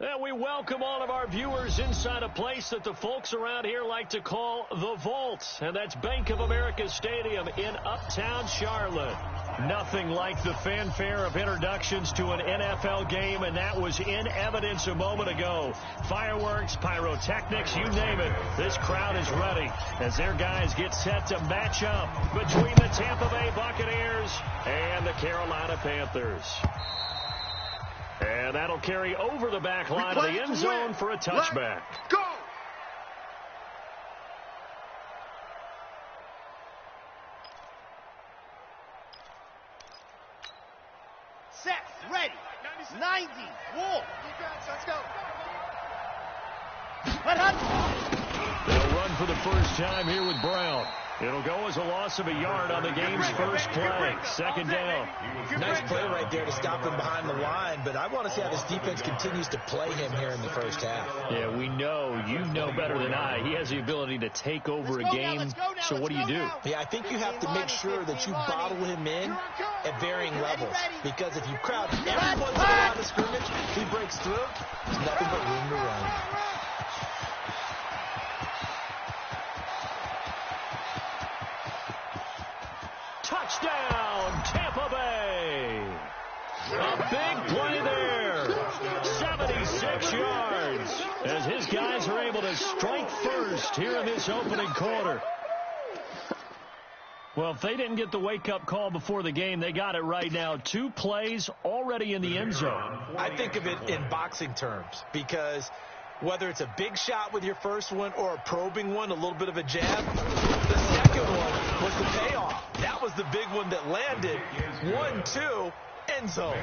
And we welcome all of our viewers inside a place that the folks around here like to call the Vault. And that's Bank of America Stadium in Uptown Charlotte. Nothing like the fanfare of introductions to an NFL game, and that was in evidence a moment ago. Fireworks, pyrotechnics, you name it. This crowd is ready as their guys get set to match up between the Tampa Bay Buccaneers and the Carolina Panthers. And that'll carry over the back line of the end zone for a touchback. Go! Set, ready, 90, Wolf. Let's go. They'll run for the first time here with Brown. It'll go as a loss of a yard on the game's first play. Second down. Nice play right there to stop him behind the line, but I want to see how this defense continues to play him here in the first half. Yeah, we know. You know better than I. He has the ability to take over a game. So what do you do? Yeah, I think you have to make sure that you bottle him in at varying levels, because if you crowd everyone's around the scrimmage, he breaks through, there's nothing but room to run. Touchdown, Tampa Bay. A big play there. 76 yards as his guys are able to strike first here in this opening quarter. Well, if they didn't get the wake-up call before the game, they got it right now. 2 plays already in the end zone. I think of it in boxing terms, because whether it's a big shot with your first one or a probing one, a little bit of a jab, the second one was the payoff. That was the big one that landed. 1-2, end zone.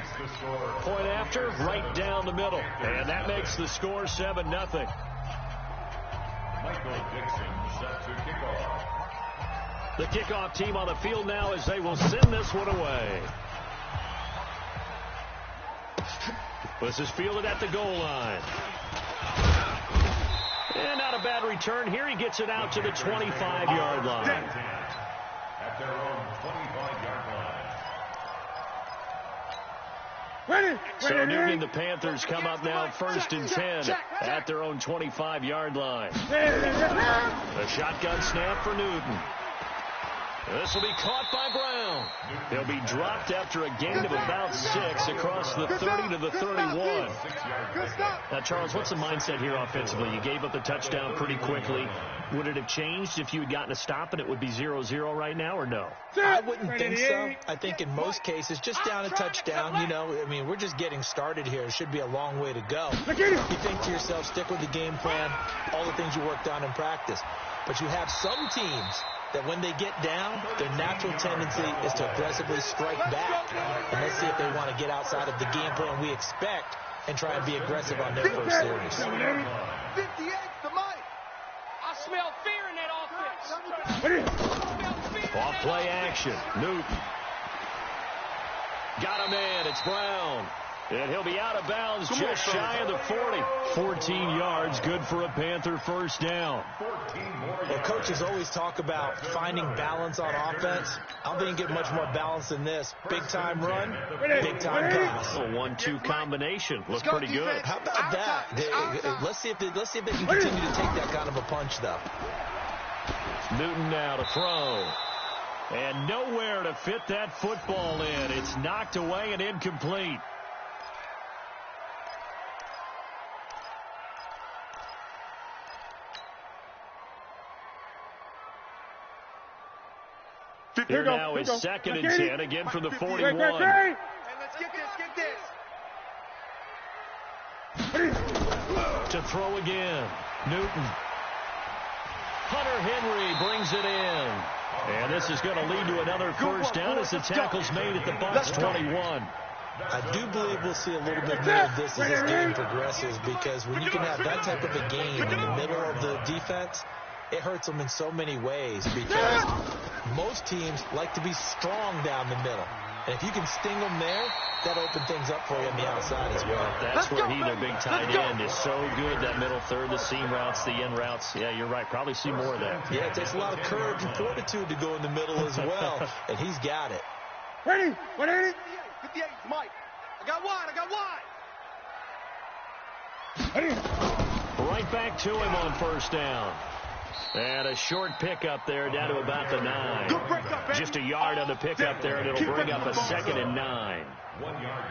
Point after, right down the middle. And that makes the score 7-0. Michael Dixon set to kickoff. The kickoff team on the field now as they will send this one away. This is fielded at the goal line. And not a bad return here. He gets it out to the 25-yard line. At their own 25-yard line. So Newton, the Panthers come up now 1st and 10 at their own 25-yard line. A shotgun snap for Newton. This will be caught by Brown. He'll be dropped after a gain of about 6 across the 30 to the 31. Now, Charles, what's the mindset here offensively? You gave up the touchdown pretty quickly. Would it have changed if you had gotten a stop and it would be 0-0 right now, or no? I wouldn't think so. I think in most cases, just down a touchdown, you know, I mean, we're just getting started here. It should be a long way to go. You think to yourself, stick with the game plan, all the things you worked on in practice. But you have some teams that when they get down, their natural tendency is to aggressively strike back. And let's see if they want to get outside of the game plan we expect and try and be aggressive on their first series. 58 to Mike. I smell fear in that offense. Off play action. Newton. Got a man. It's Brown. And he'll be out of bounds just shy of the 40. 14 yards, good for a Panther first down. Well, coaches always talk about finding balance on offense. I don't think you get much more balance than this. Big-time run, big-time pass. A 1-2 combination. Looked pretty good. How about that? Let's see if they can continue to take that kind of a punch, though. Newton now to throw. And nowhere to fit that football in. It's knocked away and incomplete. Here now is 2nd and 10, again from the 41. Hey, let's get this. To throw again. Newton. Hunter Henry brings it in. And this is going to lead to another first down as the tackle's made at the Bucs 21. I do believe we'll see a little bit more of this as this game progresses, because when you can have that type of a game in the middle of the defense, it hurts them in so many ways, because most teams like to be strong down the middle. And if you can sting them there, that opens things up for you on the outside as well. That's where he, their big tight end, is so good. That middle third, the seam routes, the in routes. Yeah, you're right. Probably see more of that. Yeah, it takes a lot of courage and fortitude to go in the middle as well. And he's got it. Ready? 58, Mike. I got wide. Right back to him on first down. And a short pickup there down to about the 9. Just a yard on the pickup there, and it'll bring up a 2nd and 9.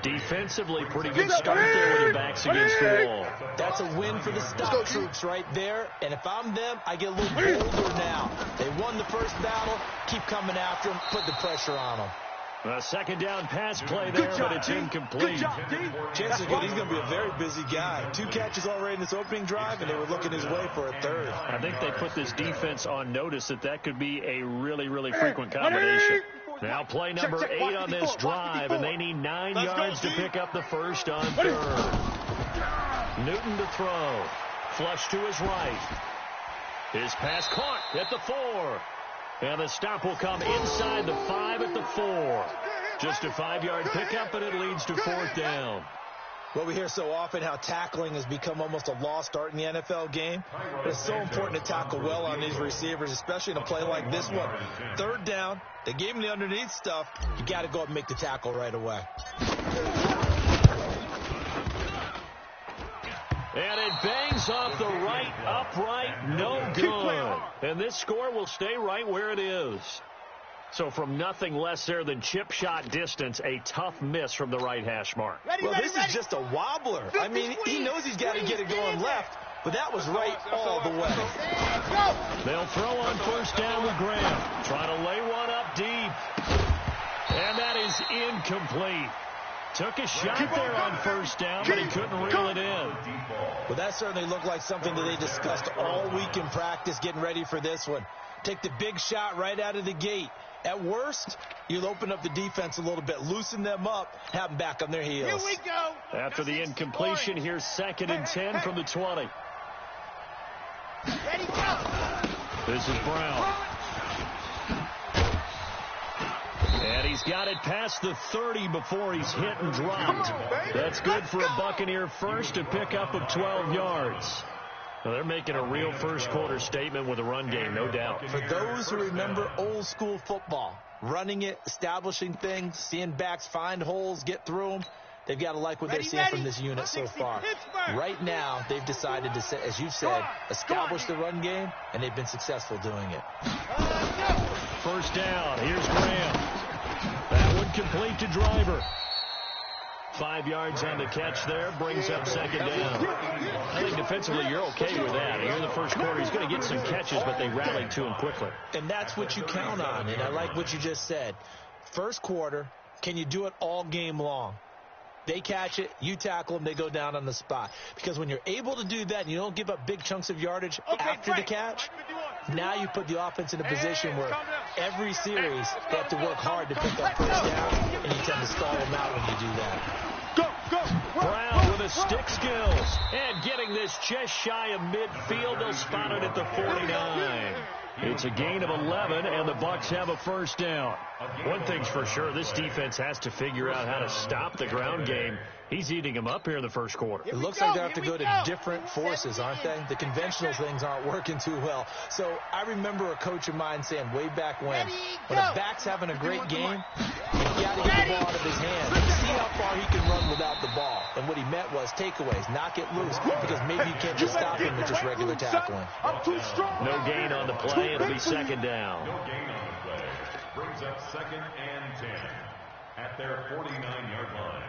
Defensively, pretty good start there with their backs against the wall. That's a win for the stop troops right there. And if I'm them, I get a little bolder now. They won the first battle. Keep coming after them. Put the pressure on them. A second down pass play there, but it's incomplete. Chances are good he's going to be a very busy guy. 2 catches already in this opening drive, and they were looking his way for a 3rd. I think they put this defense on notice that could be a really, really frequent combination. Now play number 8 on this drive, and they need 9 yards to pick up the first on 3rd. Newton to throw. Flush to his right. His pass caught at the 4. And the stop will come inside the 5 at the 4. Just a 5-yard pickup, and it leads to 4th down. Well, we hear so often how tackling has become almost a lost art in the NFL game. But it's so important to tackle well on these receivers, especially in a play like this one. 3rd down, they gave him the underneath stuff. You got to go up and make the tackle right away. And it bangs off the right upright, no good. And this score will stay right where it is. So from nothing less there than chip shot distance, a tough miss from the right hash mark. Well, this is just a wobbler. I mean, he knows he's got to get it going left, but that was right all the way. They'll throw on first down with Graham. Trying to lay one up deep. And that is incomplete. Took a shot there on first down, but he couldn't reel it in. Well, that certainly looked like something that they discussed all week in practice getting ready for this one. Take the big shot right out of the gate. At worst, you'll open up the defense a little bit, loosen them up, have them back on their heels. Here we go. After the incompletion, here's 2nd and 10 from the 20. Ready, go. This is Brown. And he's got it past the 30 before he's hit and dropped. That's good for a Buccaneer first, a pickup of 12 yards. Well, they're making a real first-quarter statement with a run game, no doubt. For those who remember old-school football, running it, establishing things, seeing backs find holes, get through them, they've got to like what they're seeing from this unit so far. Right now, they've decided to, as you said, establish the run game, and they've been successful doing it. First down. Here's Graham. That one complete to Driver. 5 yards on the catch there. Brings up 2nd down. I think defensively you're okay with that. Here in the first quarter, he's going to get some catches, but they rallied to him quickly. And that's what you count on, and I like what you just said. First quarter, can you do it all game long? They catch it, you tackle them, they go down on the spot. Because when you're able to do that and you don't give up big chunks of yardage after the catch, now you put the offense in a position where every series they have to work hard to pick up first down, and you tend to stall them out when you do that. Brown with his stick skills. And getting this just shy of midfield, they'll spot it at the 49. It's a gain of 11, and the Bucs have a first down. One thing's for sure, this defense has to figure out how to stop the ground game. He's eating them up here in the first quarter. It looks like they have to go to different forces, aren't they? The conventional things aren't working too well. So I remember a coach of mine saying way back when a back's having a great game, you got to get the ball out of his hand. See how far he can run without the ball. And what he meant was takeaways, knock it loose, because maybe you can't just stop him with just regular tackling. No gain on the play. It'll be 2nd down. No gain on the play. Brings up 2nd and 10 at their 49-yard line.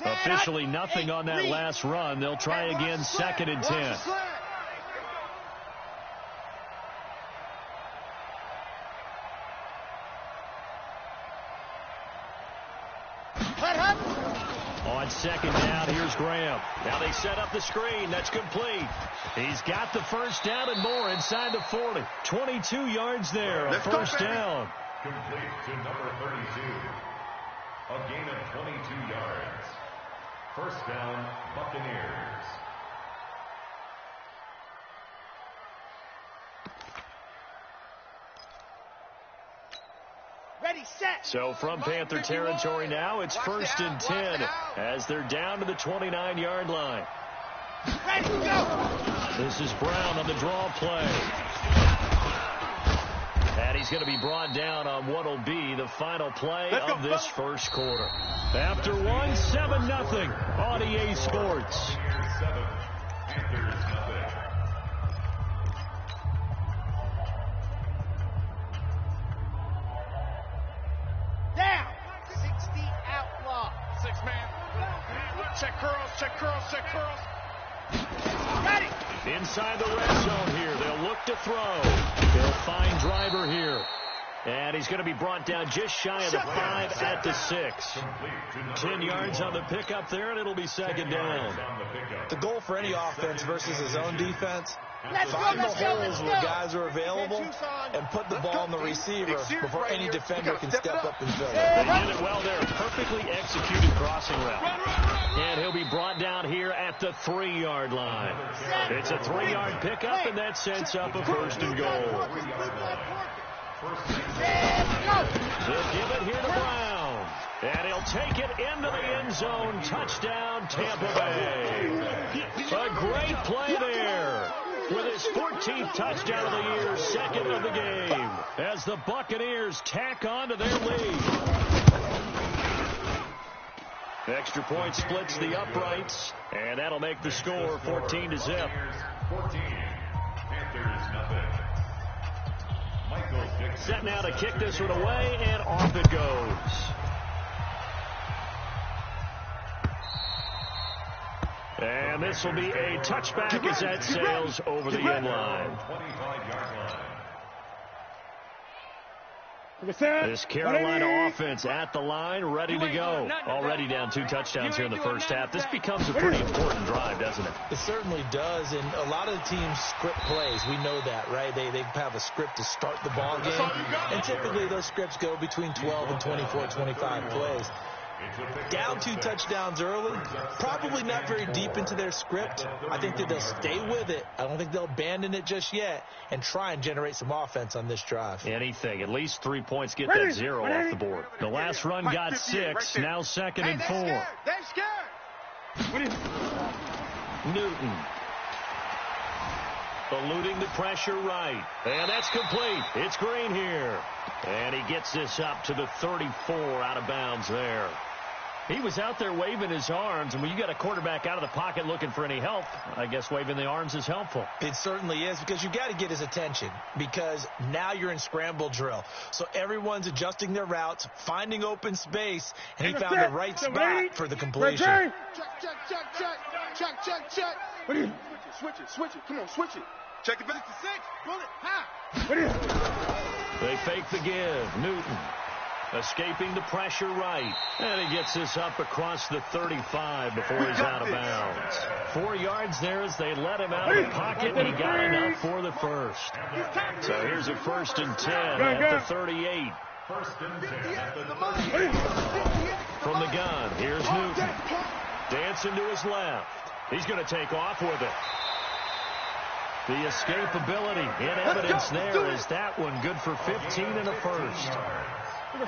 Officially nothing on that last run. They'll try again 2nd and 10. On 2nd down, here's Graham. Now they set up the screen. That's complete. He's got the first down and more inside the 40. 22 yards there. A first down. Complete to number 32. A gain of 22 yards. First down, Buccaneers. Ready, set. So from Panther territory now, it's 1st and 10 as they're down to the 29-yard line. Ready, go. This is Brown on the draw play. And he's going to be brought down on what will be the final play of this first quarter. After one, 7-0 on EA Sports. Down. 60 outlaw. 6-man. Check curls, check curls, check curls. Got it. Inside the red zone here. They'll look to throw. They'll find Driver here. And he's going to be brought down just shy of the 5 at the 6. 10 yards on the pickup there, and it'll be second down. The goal for any offense versus his own defense, find the holes where guys are available and put the ball on the receiver before any defender can step up and fill it. They did it well there. Perfectly executed crossing route. And he'll be brought down here at the 3-yard line. It's a 3-yard pickup, and that sets up a first and goal. They'll give it here to Brown. And he'll take it into the end zone. Touchdown, Tampa Bay. A great play there. With his 14th touchdown of the year, second of the game. As the Buccaneers tack on to their lead. Extra point splits the uprights. And that'll make the score 14-0. 14. Panthers nothing. Set now to kick this one away, and off it goes. And this will be a touchback as that sails over the end line. 25-yard line. This Carolina offense at the line, ready to go. Already down 2 touchdowns here in the first half. This becomes a pretty important drive, doesn't it? It certainly does, and a lot of the teams script plays. We know that, right? They have a script to start the ball game, and typically those scripts go between 12 and 24, 25 plays. Down 2 touchdowns early, probably not very deep into their script. I think that they'll stay with it. I don't think they'll abandon it just yet and try and generate some offense on this drive. Anything. At least 3 points get that 0 off the board. The last run got 6. Now 2nd and 4. They're scared. Newton. Eluding the pressure right. And that's complete. It's Green here. And he gets this up to the 34 out of bounds there. He was out there waving his arms, and when you got a quarterback out of the pocket looking for any help, I guess waving the arms is helpful. It certainly is, because you got to get his attention, because now you're in scramble drill. So everyone's adjusting their routes, finding open space, and he found the right spot for the completion. Check, check, check, check. Check, check, check. What do you? Switch it, switch it. Come on, switch it. Check it, but it's the 6. Pull it. Ha. What do you? They fake the give. Newton escaping the pressure right. And he gets this up across the 35 before he's out of bounds. 4 yards there as they let him out of the pocket, and he got enough for the first. So here's a 1st and 10 at the 38. 1st and 10 at the 38. From the gun, here's Newton. Dancing to his left. He's going to take off with it. The escapability in evidence there is that one good for 15 and a first.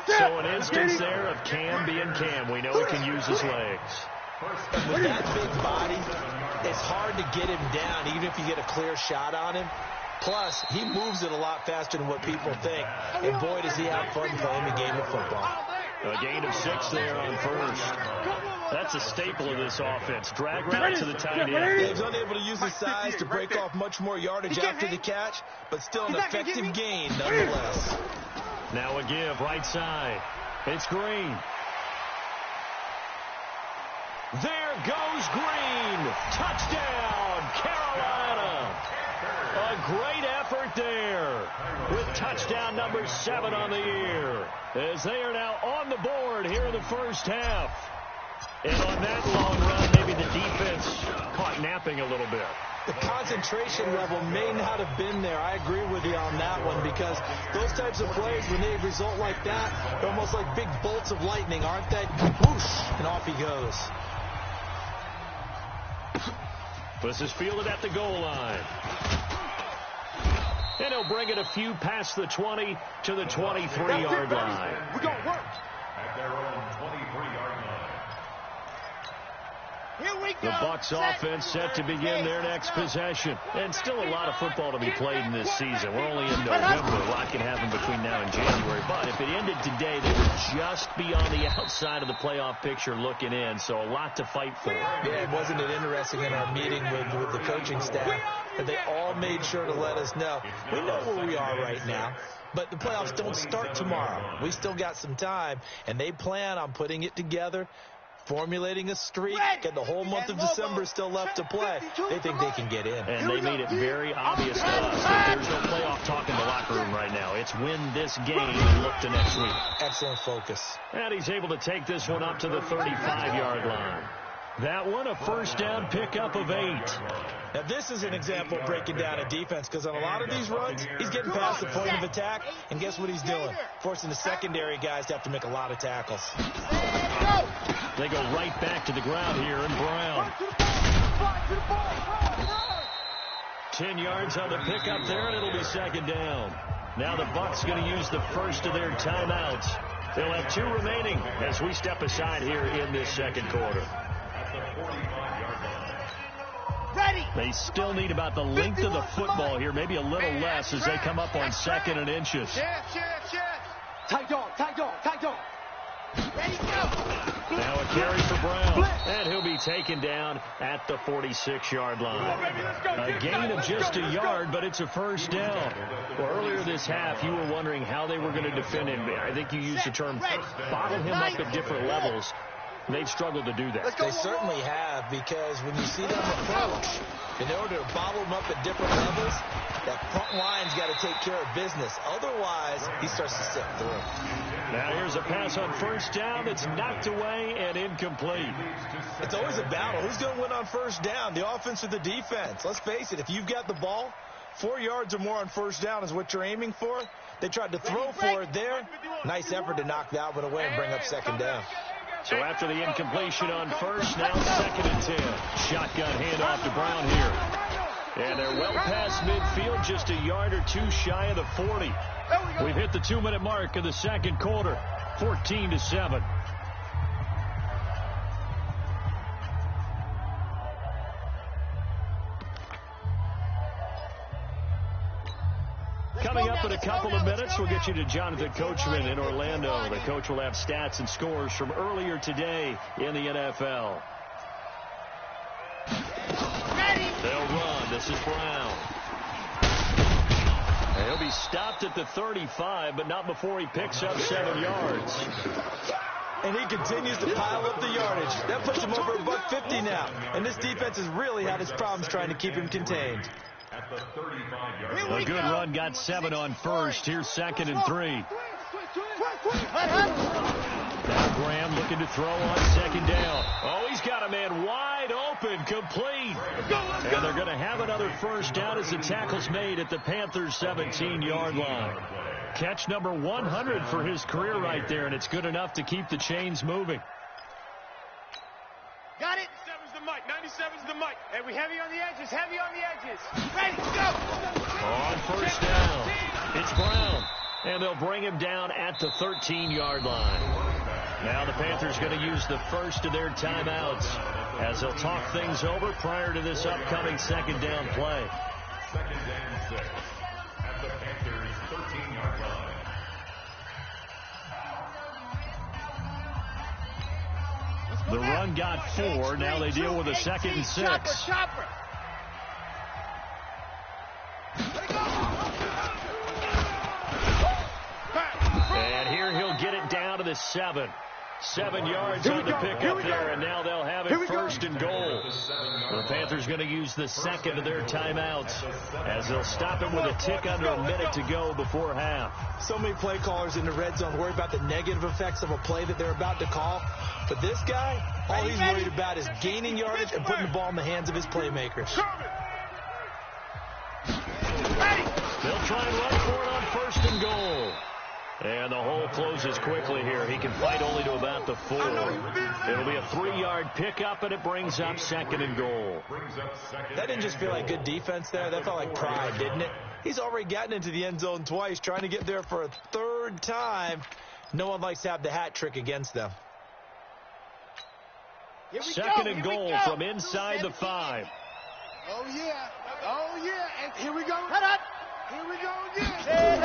So an instance there of Cam being Cam. We know he can use his legs. With that big body, it's hard to get him down, even if you get a clear shot on him. Plus, he moves it a lot faster than what people think. And boy, does he have fun playing the game of football. A gain of 6 there on first. That's a staple of this offense. Drag route to the tight end. He's unable to use his size to break off much more yardage after the catch, but still an effective gain nonetheless. Now a give right side. It's Green. There goes Green. Touchdown, Carolina. A great effort there with touchdown number 7 on the year, as they are now on the board here in the first half. And on that long run, maybe the defense caught napping a little bit. The concentration level may not have been there. I agree with you on that one, because those types of plays, when they result like that, they're almost like big bolts of lightning, aren't they? Whoosh, and off he goes. This is fielded at the goal line. And he'll bring it a few past the 20 to the 23-yard line. We're going to work. At their own 23-yard line. Here The Bucs offense set to begin their next possession. And still a lot of football to be played in this season. We're only in November. A lot can happen between now and January. But if it ended today, they would just be on the outside of the playoff picture looking in. So a lot to fight for. Yeah, wasn't it interesting in our meeting with the coaching staff that they all made sure to let us know, we know where we are right now, but the playoffs don't start tomorrow. We still got some time, and they plan on putting it together, formulating a streak, and the whole month of December still left to play. They think they can get in. And they made it very obvious to us that there's no playoff talk in the locker room right now. It's win this game and look to next week. Excellent focus. And he's able to take this one up to the 35-yard line. That one, a first down pickup of 8. Now, this is an example of breaking down a defense, because on a lot of these runs, he's getting past the point of attack, and guess what he's doing? Forcing the secondary guys to have to make a lot of tackles. They go right back to the ground here, and Brown. 10 yards on the pickup there, and it'll be second down. Now the Bucs going to use the first of their timeouts. They'll have 2 remaining as we step aside here in this second quarter. They still need about the length of the football here, maybe a little less as they come up on 2nd and inches. Tight dog. Ready, go. Now a carry for Brown, and he'll be taken down at the 46-yard line. A gain of just a yard, but it's a first down. Well, earlier this half, you were wondering how they were going to defend him. I think you used the term bottle him up at different levels. They've struggled to do that. They certainly have, because when you see them approach, in order to bottle them up at different levels, that front line's got to take care of business. Otherwise, he starts to slip through. Now here's a pass on first down that's knocked away and incomplete. It's always a battle. Who's going to win on first down, the offense or the defense? Let's face it, if you've got the ball, 4 yards or more on first down is what you're aiming for. They tried to throw for it there. Nice effort to knock that one away and bring up second down. So after the incompletion on first, now 2nd and 10. Shotgun handoff to Brown here. And they're well past midfield, just a yard or 2 shy of the 40. We've hit the 2-minute mark of the second quarter, 14-7. Coming up in a couple of minutes, we'll get you to Jonathan Coachman in Orlando. The coach will have stats and scores from earlier today in the NFL. They'll run. This is Brown. And he'll be stopped at the 35, but not before he picks up 7 yards. And he continues to pile up the yardage. That puts him over $150 now. And this defense has really had its problems trying to keep him contained. A good run got 7 on first. Here's 2nd and 3. Now Graham looking to throw on 2nd down. Oh, he's got a man wide open, complete. And they're going to have another first down as the tackle's made at the Panthers' 17-yard line. Catch number 100 for his career right there, and it's good enough to keep the chains moving. Got it. 97's the mic. 97's the mic. Hey, we heavy on the edges. Heavy on the edges. Ready, go. On first down, it's Brown. And they'll bring him down at the 13-yard line. Now the Panthers going to use the first of their timeouts as they'll talk things over prior to this upcoming 2nd down play. 2nd and 6 at the Panthers' 13-yard line. The run got 4. Now they deal with a 2nd and 6. Chopper. And here he'll get it down to the 7. 7 yards on the pickup there, and now they'll have it 1st and goal. The Panthers going to use the 2nd of their timeouts as they'll stop it with a tick under a minute to go before half. So many play callers in the red zone worry about the negative effects of a play that they're about to call. But this guy, all he's worried about is gaining yardage and putting the ball in the hands of his playmakers. They'll try and run for it on 1st and goal. And the hole closes quickly here. He can fight only to about the 4. It'll be a 3-yard pickup, and it brings up 2nd and goal. That didn't just feel like good defense there. That felt like pride, didn't it? He's already gotten into the end zone twice, trying to get there for a 3rd time. No one likes to have the hat trick against them. Second and goal from inside the 5. Oh, yeah. Oh, yeah. And here we go. Here we go again.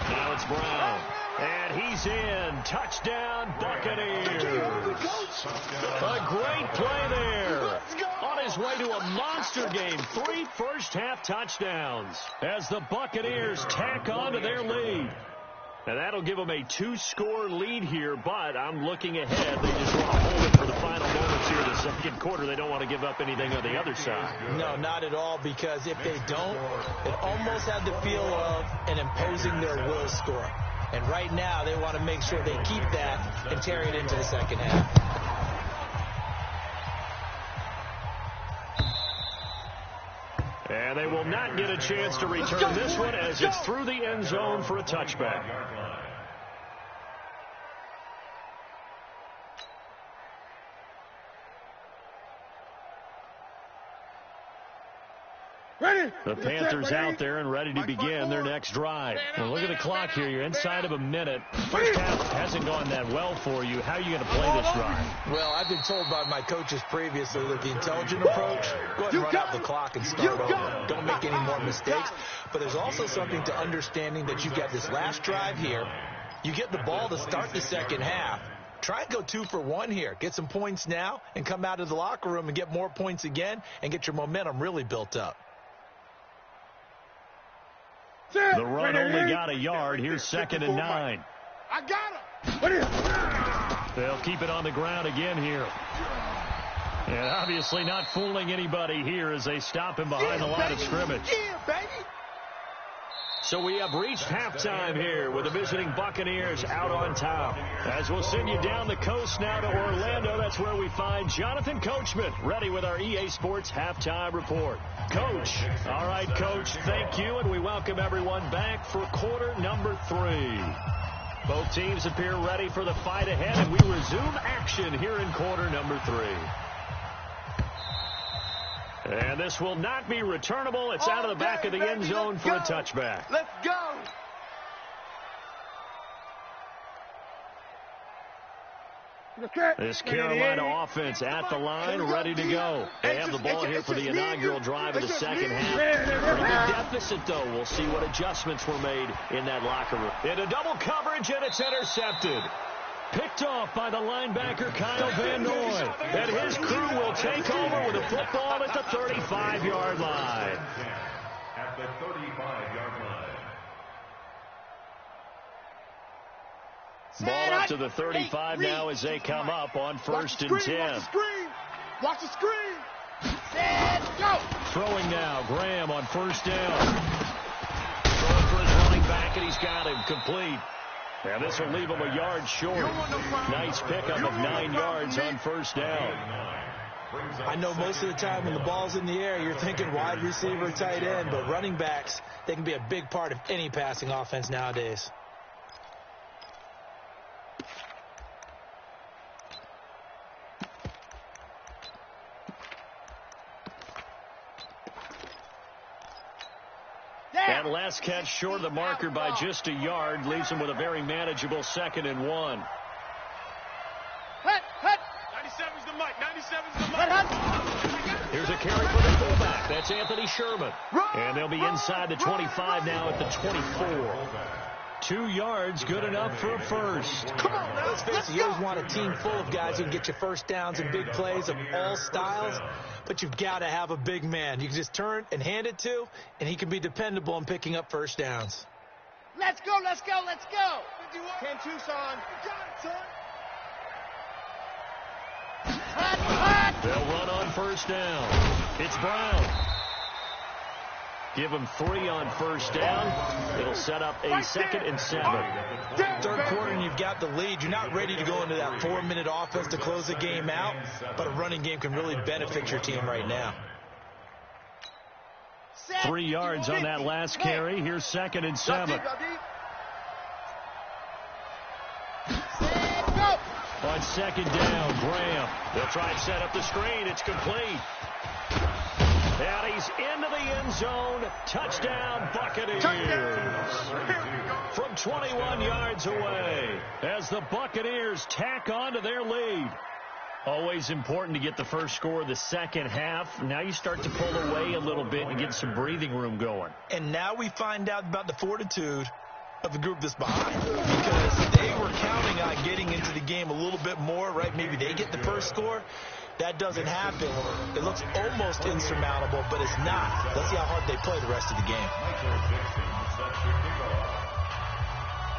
Now it's Brown. And he's in. Touchdown, Buccaneers. A great play there. On his way to a monster game. 3 first-half touchdowns as the Buccaneers tack on to their lead. And that'll give them a 2-score lead here, but I'm looking ahead. They just want to hold it for the final moments here in the second quarter. They don't want to give up anything on the other side. No, not at all, because if they don't, it almost had the feel of an imposing their will score. And right now, they want to make sure they keep that and carry it into the second half. And they will not get a chance to return this one as it's through the end zone for a touchback. The Panthers out there and ready to begin their next drive. Well, look at the clock here. You're inside of a minute. First half hasn't gone that well for you. How are you going to play this drive? Well, I've been told by my coaches previously that the intelligent approach, go ahead and run out the clock and start over. Don't make any more mistakes. But there's also something to understanding that you've got this last drive here. You get the ball to start the second half. Try and go 2 for 1 here. Get some points now and come out of the locker room and get more points again and get your momentum really built up. The run only got a yard. Here's 2nd and 9. I got him. They'll keep it on the ground again here. And obviously not fooling anybody here as they stop him behind the line of scrimmage. Yeah, baby. So we have reached halftime here with the visiting Buccaneers out on top. As we'll send you down the coast now to Orlando, that's where we find Jonathan Coachman ready with our EA Sports halftime report. Coach. All right, Coach, thank you, and we welcome everyone back for quarter number 3. Both teams appear ready for the fight ahead, and we resume action here in quarter number 3. And this will not be returnable. It's out of the back of the end zone for a touchback. Let's go. This Carolina offense at the line, ready to go. They have the ball here for the inaugural drive of the second half. Pretty good deficit, though. We'll see what adjustments were made in that locker room. Into double coverage, and it's intercepted. Picked off by the linebacker, Kyle Van Noy. And his crew will take over with a football at the 35-yard line. At the 35-yard line. Ball up to the 35 now as they come up on 1st and 10. Watch the screen. Set, go. Throwing now, Graham on 1st down. Throwing for his running back, and he's got him complete. And this will leave him a yard short. Nice pickup of 9 yards on 1st down. I know most of the time when the ball's in the air, you're thinking wide receiver, tight end, but running backs, they can be a big part of any passing offense nowadays. And last catch short of the marker by just a yard. Leaves him with a very manageable 2nd and 1. Hut, hut. 97's the mic. 97's the mic. Hut, hut. Here's a carry for the fullback. That's Anthony Sherman. And they'll be inside the 25 now at the 24. 2 yards, good enough for a first. Come on, now. Let's face it, you always want a team full of guys who can get you first downs and big plays of all styles, but you've got to have a big man you can just turn and hand it to, and he can be dependable in picking up first downs. Let's go, let's go, let's go. 10 Tucson. You got it, son. Hut, hut. They'll run on 1st down. It's Brown. Give him 3 on 1st down. It'll set up a 2nd and 7. 3rd quarter, and you've got the lead. You're not ready to go into that 4-minute offense to close the game out, but a running game can really benefit your team right now. 3 yards on that last carry. Here's 2nd and 7. On 2nd down, Graham. They'll try and set up the screen. It's complete. And he's into the end zone. Touchdown, Buccaneers. From 21 yards away as the Buccaneers tack on to their lead. Always important to get the first score of the second half. Now you start to pull away a little bit and get some breathing room going. And now we find out about the fortitude of the group that's behind, because they were counting on getting into the game a little bit more, right? Maybe they get the first score. That doesn't happen. It looks almost insurmountable, but it's not. Let's see how hard they play the rest of the game.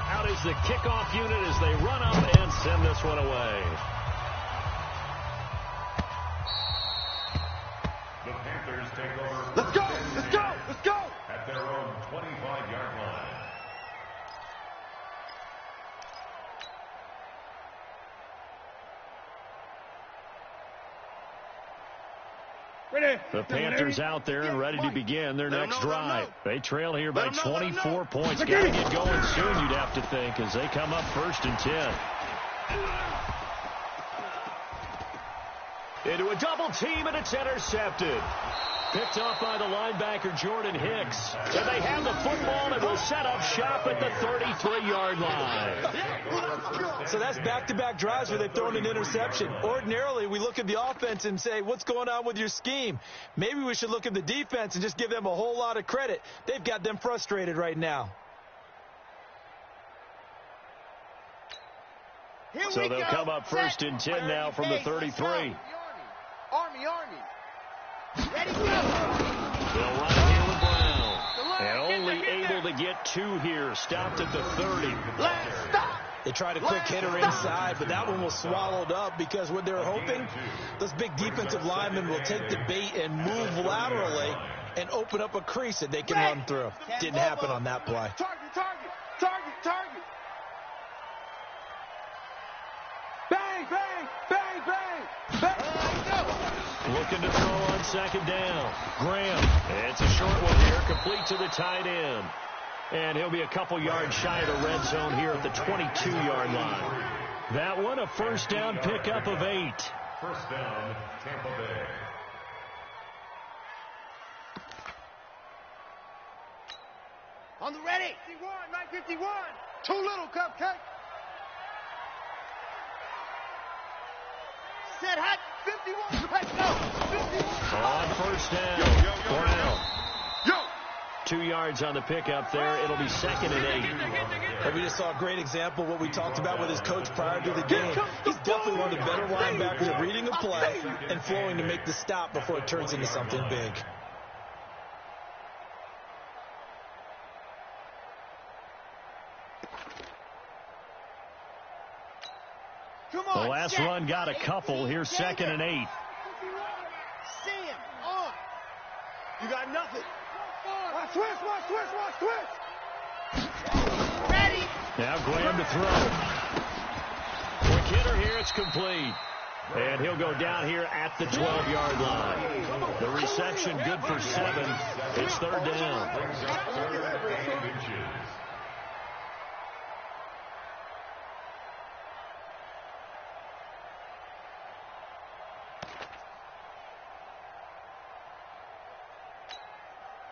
Out is the kickoff unit as they run up and send this one away. The Panthers take over. Let's go! Let's go! Let's go! At their own 25-yard line. The Panthers out there and ready to begin their next drive. They trail here by 24 points. Got to get going soon, you'd have to think, as they come up 1st and 10. Into a double team, and it's intercepted. Picked off by the linebacker, Jordan Hicks. And they have the football and will set up shop at the 33-yard line. So that's back-to-back drives where they've thrown an interception. Ordinarily, we look at the offense and say, what's going on with your scheme? Maybe we should look at the defense and just give them a whole lot of credit. They've got them frustrated right now. So they'll come up 1st and 10 now from the 33. Army. Ready, go! They'll run it here with Brown. And only able to get 2 here. Stopped at the 30. Stop! They tried a quick hitter inside, but that one was swallowed up because what they're hoping, those big defensive linemen will take the bait and move laterally and open up a crease that they can run through. Didn't happen on that play. Target. Bang, bang, bang, bang, bang. Looking to throw on 2nd down. Graham. It's a short one here, complete to the tight end. And he'll be a couple yards shy of the red zone here at the 22-yard line. That one, a 1st down pickup of 8. 1st down, Tampa Bay. On the ready. 951. Too little, Cupcake. Set hot. 51. Let's go. 51. On 1st down. Brown. 2 yards on the pickup there. It'll be 2nd and 8. And we just saw a great example of what we talked about with his coach prior to the game. He's definitely one of the better linebackers at reading a play and flowing to make the stop before it turns into something big. The last run got a couple. Here's 2nd and 8. See him. On. You got nothing. Watch twist. Ready. Now Graham to throw. Quick hitter here. It's complete. And he'll go down here at the 12-yard line. The reception good for 7. It's 3rd down.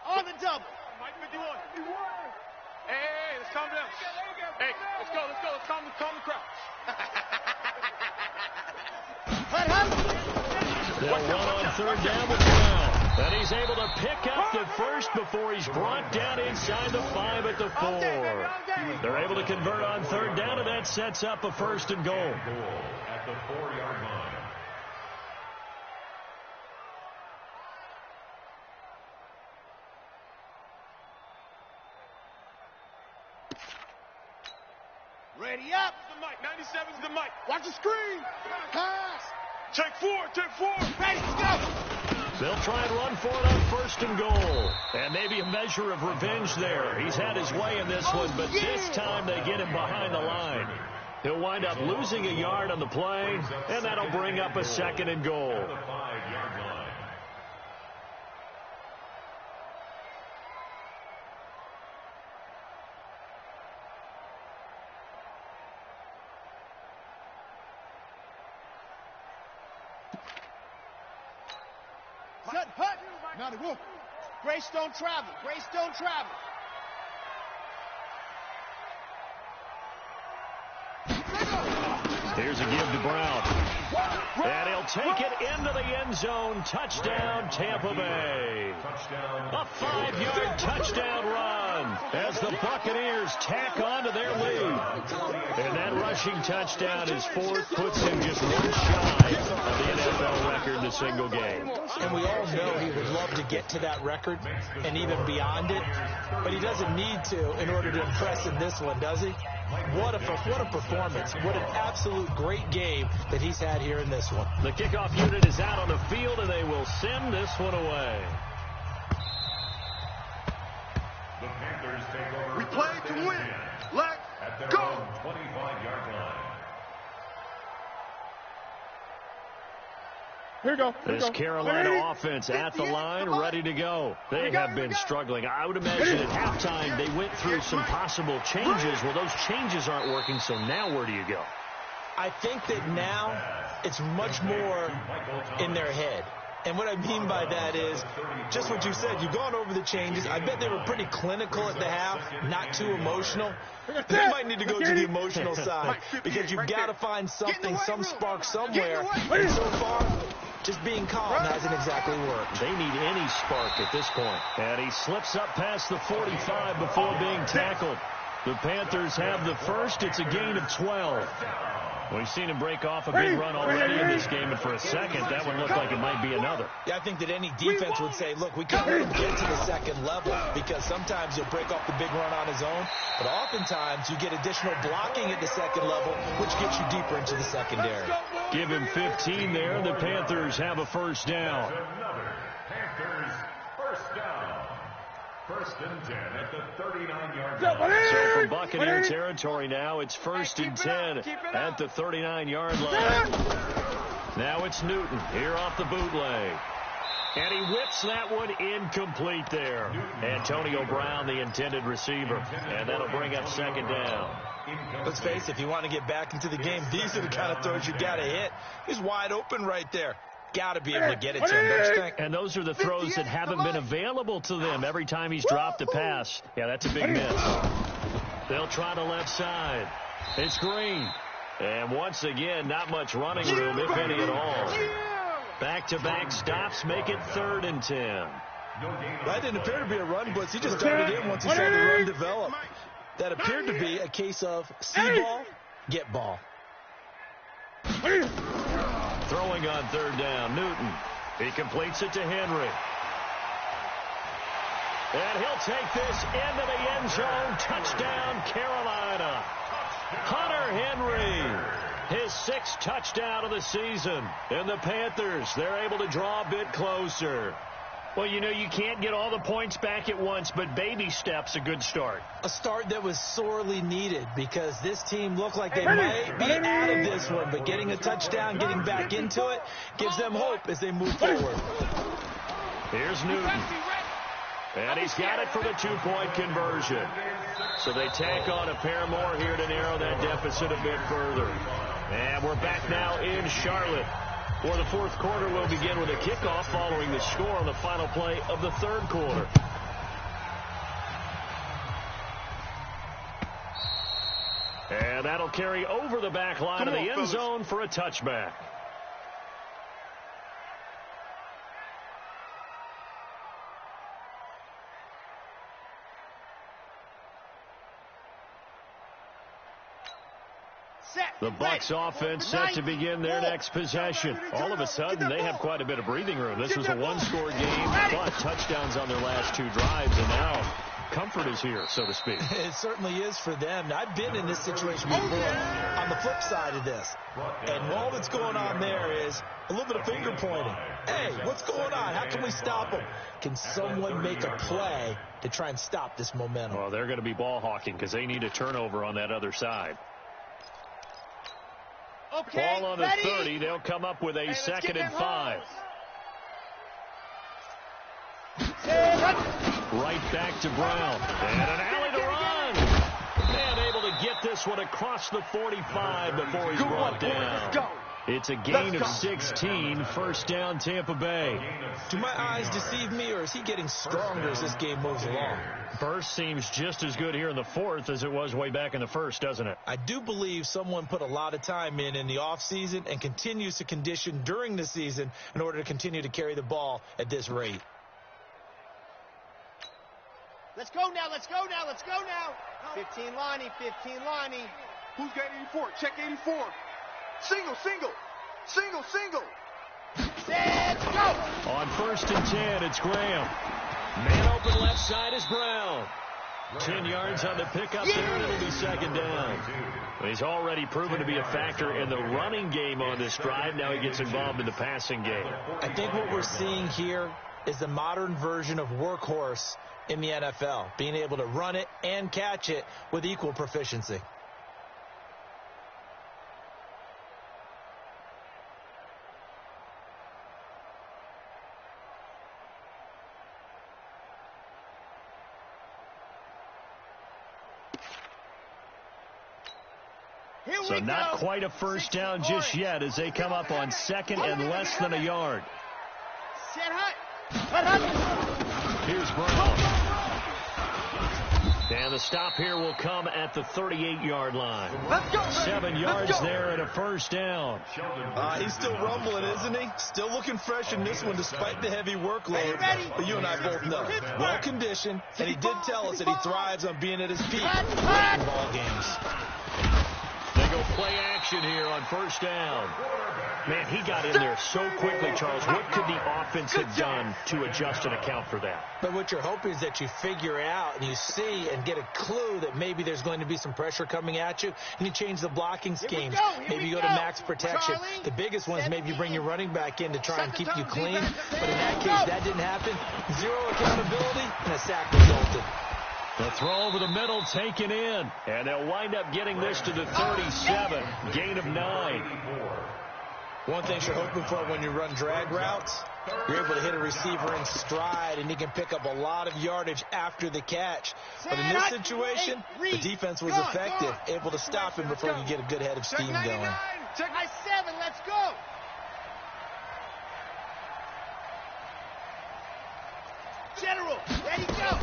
On the double. Mike 51. Hey, let's calm down. Hey, let's go. Let's calm the crowd. They'll run on 3rd down with Brown. And he's able to pick up the first before he's brought down inside the 5 at the 4. They're able to convert on 3rd down, and that sets up a 1st and goal. At the 4-yard line. Ready up. The mic. 97's the mic. Watch the screen. Pass. Check 4. Ready, go. They'll try and run for it on 1st and goal. And maybe a measure of revenge there. He's had his way in this one, but this time they get him behind the line. He'll wind up losing a yard on the play, and that'll bring up a 2nd and goal. The 5-yard line. Set, hut. Now they will. Grace don't travel. Here's a give to Brown. And he'll take it into the end zone. Touchdown, Tampa Bay. A 5-yard touchdown run as the Buccaneers tack on to their lead. And that rushing touchdown is fourth, puts him just one shy of the NFL record in a single game. And we all know he would love to get to that record and even beyond it, but he doesn't need to in order to impress in this one, does he? What a performance. What an absolute great game that he's had here in this one. The kickoff unit is out on the field, and they will send this one away. The Panthers take over. We play to win. Let's go. 25-yard line. Here we go. This Carolina offense at the line, ready to go. They have been struggling. I would imagine at halftime they went through some possible changes. Well, those changes aren't working, so now where do you go? I think that now it's much more in their head. And what I mean by that is just what you said. You've gone over the changes. I bet they were pretty clinical at the half, not too emotional. They might need to go to the emotional side because you've got to find something, some spark somewhere. And so far, just being calm hasn't exactly worked. They need any spark at this point. And he slips up past the 45 before being tackled. The Panthers have the first. It's a gain of 12. We've seen him break off a big run already in this game, and for a second, that one looked like it might be another. Yeah, I think that any defense would say, look, we can't let him get to the second level because sometimes he'll break off the big run on his own, but oftentimes you get additional blocking at the second level, which gets you deeper into the secondary. Give him 15 there. The Panthers have a first down. Another Panthers first down. First and 10 at the 39-yard line. So from Buccaneer territory now, it's first and 10 at the 39-yard line. Now it's Newton here off the bootleg. And he whips that one incomplete there. Antonio Brown, the intended receiver. And that'll bring up second down. Let's face it, if you want to get back into the game, these are the kind of throws you got to hit. He's wide open right there. Got to be able to get it to him, don't you think? And those are the throws that haven't been available to them every time he's dropped a pass. Yeah, that's a big miss. They'll try the left side. It's Green. And once again, not much running room, if any at all. Back-to-back stops make it 3rd and 10. That didn't appear to be a run blitz. He just darted in once he saw the run develop. That appeared to be a case of see ball, get ball. Throwing on 3rd down, Newton. He completes it to Henry. And he'll take this into the end zone. Touchdown, Carolina. Hunter Henry, his 6th touchdown of the season. And the Panthers, they're able to draw a bit closer. Well, you know, you can't get all the points back at once, but baby steps, a good start. A start that was sorely needed because this team looked like they might be out of this one, but getting a touchdown, getting back into it, gives them hope as they move forward. Here's Newton. And he's got it for the 2-point conversion. So they tack on a pair more here to narrow that deficit a bit further. And we're back now in Charlotte, where the 4th quarter will begin with a kickoff following the score on the final play of the 3rd quarter. And that'll carry over the back line of the end zone for a touchback. The Bucs offense set to begin their next possession. All of a sudden, they have quite a bit of breathing room. This was a one-score game, but touchdowns on their last 2 drives, and now comfort is here, so to speak. It certainly is for them. I've been in this situation before on the flip side of this. And all that's going on there is a little bit of finger pointing. Hey, what's going on? How can we stop them? Can someone make a play to try and stop this momentum? Well, they're going to be ball hawking because they need a turnover on that other side. Okay, ball on the 30. They'll come up with a 2nd and 5. Right back to Brown. And an alley to run. And able to get this one across the 45 before he's brought down. It's a gain of 16, first down Tampa Bay. Do my eyes deceive me, or is he getting stronger as this game moves along? Burst seems just as good here in the fourth as it was way back in the first, doesn't it? I do believe someone put a lot of time in the offseason and continues to condition during the season in order to continue to carry the ball at this rate. Let's go now, let's go now, let's go now. 15 Lonnie, 15 Lonnie. Who's got 84? Check 84. Single, single, single, single. Let's go. On 1st and 10, it's Graham. Man open left side is Brown. 10 yards on the pickup there, and it'll be 2nd down. He's already proven to be a factor in the running game on this drive. Now he gets involved in the passing game. I think what we're seeing here is the modern version of workhorse in the NFL, being able to run it and catch it with equal proficiency. So not quite a first down just yet as they come up on 2nd and less than a yard. Set hut. Here's Brown. And the stop here will come at the 38-yard line. 7 yards there and a first down. He's still rumbling, isn't he? Still looking fresh in this one despite the heavy workload. But you and I both know. Well-conditioned, and he did tell us that he thrives on being at his peak in ball games. They go play action here on 1st down. Man, he got in there so quickly, Charles. What could the offense have done to adjust and account for that? But what you're hoping is that you figure out and you see and get a clue that maybe there's going to be some pressure coming at you, and you change the blocking schemes. Maybe you go to max protection. The biggest one is maybe you bring your running back in to try and keep you clean. But in that case, that didn't happen. 0 accountability, and a sack resulted. The throw over the middle taken in, and they'll wind up getting this to the 37, gain of 9. One thing you're hoping for when you run drag routes, you're able to hit a receiver in stride, and he can pick up a lot of yardage after the catch. But in this situation, the defense was effective, able to stop him before you get a good head of steam going. Check my 7, let's go. General, there you go.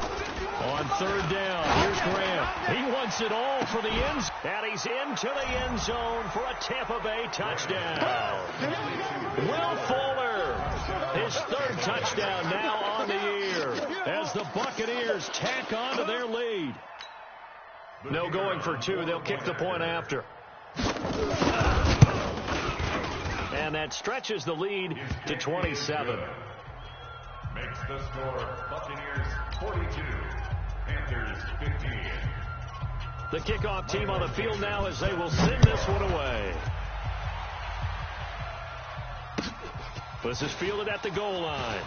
On 3rd down, here's Graham. He wants it all for the end zone. And he's into the end zone for a Tampa Bay touchdown. Will Fuller, his 3rd touchdown now on the year as the Buccaneers tack on to their lead. No going for 2. They'll kick the point after. And that stretches the lead to 27. Makes the score Buccaneers 42, Panthers 15. The kickoff team on the field now as they will send this one away. This is fielded at the goal line.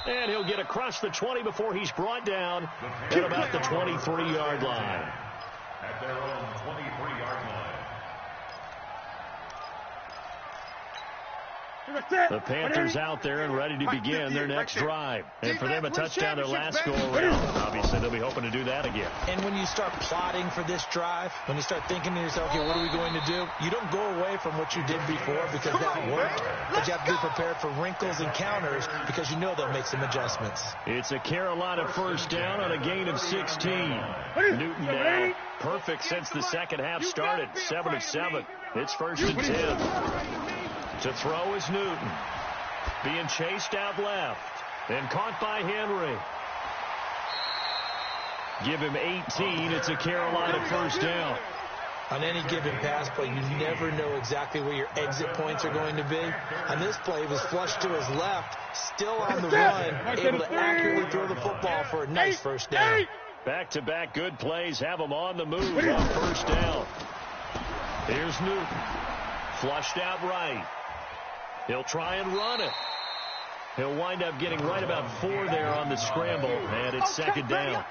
And he'll get across the 20 before he's brought down at about the 23-yard line. At their own 23-yard line. The Panthers out there and ready to begin their next drive. And for them, a touchdown their last go-around. Obviously, they'll be hoping to do that again. And when you start plotting for this drive, when you start thinking to yourself, okay, what are we going to do? You don't go away from what you did before because that worked. But you have to be prepared for wrinkles and counters because you know they'll make some adjustments. It's a Carolina first down on a gain of 16. Newton now. Perfect since the second half started. 7 of 7. It's 1st and 10. To throw is Newton. Being chased out left. And caught by Henry. Give him 18. It's a Carolina first down. On any given pass play, you never know exactly where your exit points are going to be. On this play, he was flushed to his left, still on the run, able to accurately throw the football for a nice first down. Back-to-back good plays have him on the move on first down. Here's Newton. Flushed out right. He'll try and run it. He'll wind up getting right about 4 there on the scramble, and it's 2nd down.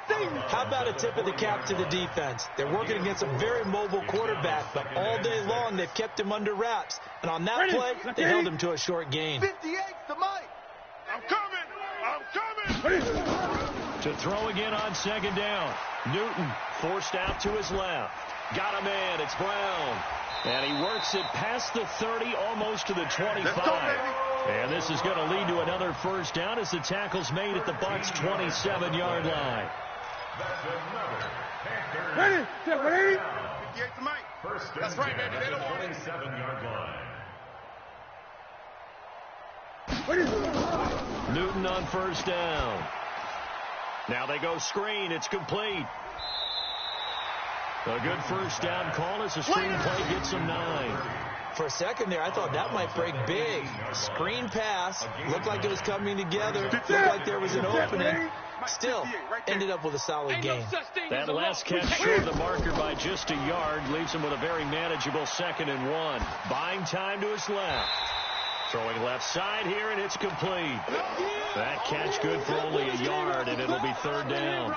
How about a tip of the cap to the defense? They're working against a very mobile quarterback, but all day long they've kept him under wraps. And on that play, they held him to a short gain. 58 to Mike. I'm coming. To throw again on 2nd down. Newton forced out to his left. Got a man. It's Brown. And he works it past the 30, almost to the 25. And this is going to lead to another first down as the tackle's made at the Bucs' 27-yard line. Ready? Ready? First down. That's right, baby. They don't want it. 27-yard line. Newton on first down. Now they go screen. It's complete. A good first down call as the screenplay gets him 9. For a second there, I thought that might break big. Screen pass. Looked like it was coming together. Looked like there was an opening. Still, ended up with a solid gain. That last catch short of the marker by just a yard leaves him with a very manageable 2nd and 1. Buying time to his left. Throwing left side here, and it's complete. That catch good for only a yard, and it'll be 3rd down.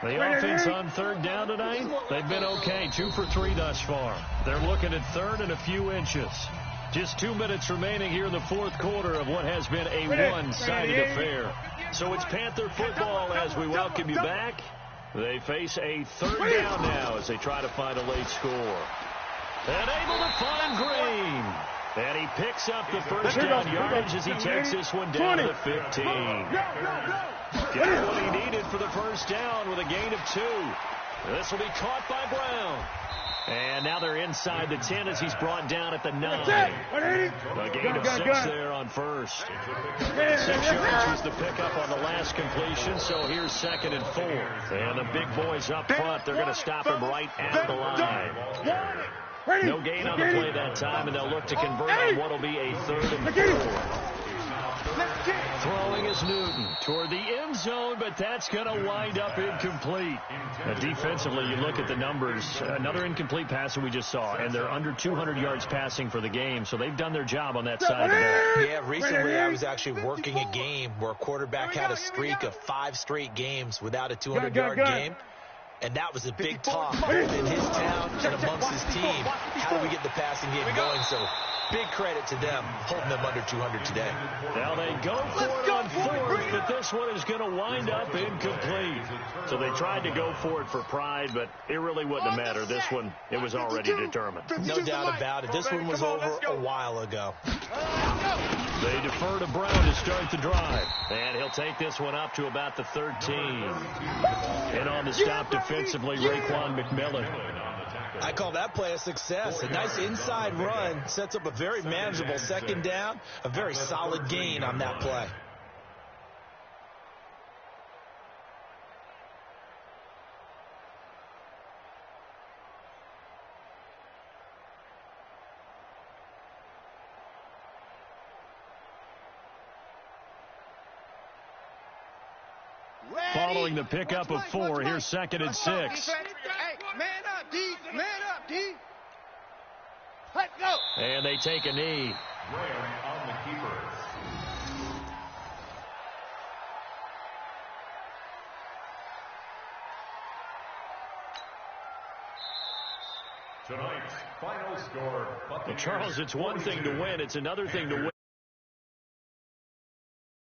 The offense on 3rd down tonight, they've been okay. 2 for 3 thus far. They're looking at 3rd and a few inches. Just 2 minutes remaining here in the 4th quarter of what has been a one-sided affair. So it's Panther football as we welcome you back. They face a 3rd down now as they try to find a late score. And able to find Green. And he picks up the first down yardage as he takes this one down to the 15. Got what he needed for the first down with a gain of 2. This will be caught by Brown. And now they're inside the 10 as he's brought down at the 9. A gain of 6 there on first. 6 yards was the pickup on the last completion, so here's 2nd and 4. And the big boys up front, they're going to stop him right at the line. No gain on the play that time, and they'll look to convert on what will be a 3rd and 4. Throwing is Newton toward the end zone, but that's going to wind up incomplete. Defensively, you look at the numbers. Another incomplete pass that we just saw, and they're under 200 yards passing for the game, so they've done their job on that side of the ball. Yeah, recently I was actually working a game where a quarterback had a streak of 5 straight games without a 200-yard game. And that was a big talk in his town and amongst his team. How do we get the passing game going? So big credit to them holding them under 200 today. Now they go for it on 4th, but this one is going to wind up incomplete. So they tried to go for it for pride, but it really wouldn't have mattered. This one, it was already determined. No doubt about it. This one was over a while ago. They defer to Brown to start the drive. And he'll take this one up to about the 13. And on the stop defensively, Raekwon McMillan. I call that play a success. A nice inside run sets up a very manageable 2nd down. A very solid gain on that play. Following the pickup of 4, here's 2nd and 6. Hey, man up, D. Man up, D. Let's go. And they take a knee. Graham on the keepers. Tonight's final score. Well, Charles, it's one thing to win. It's another thing to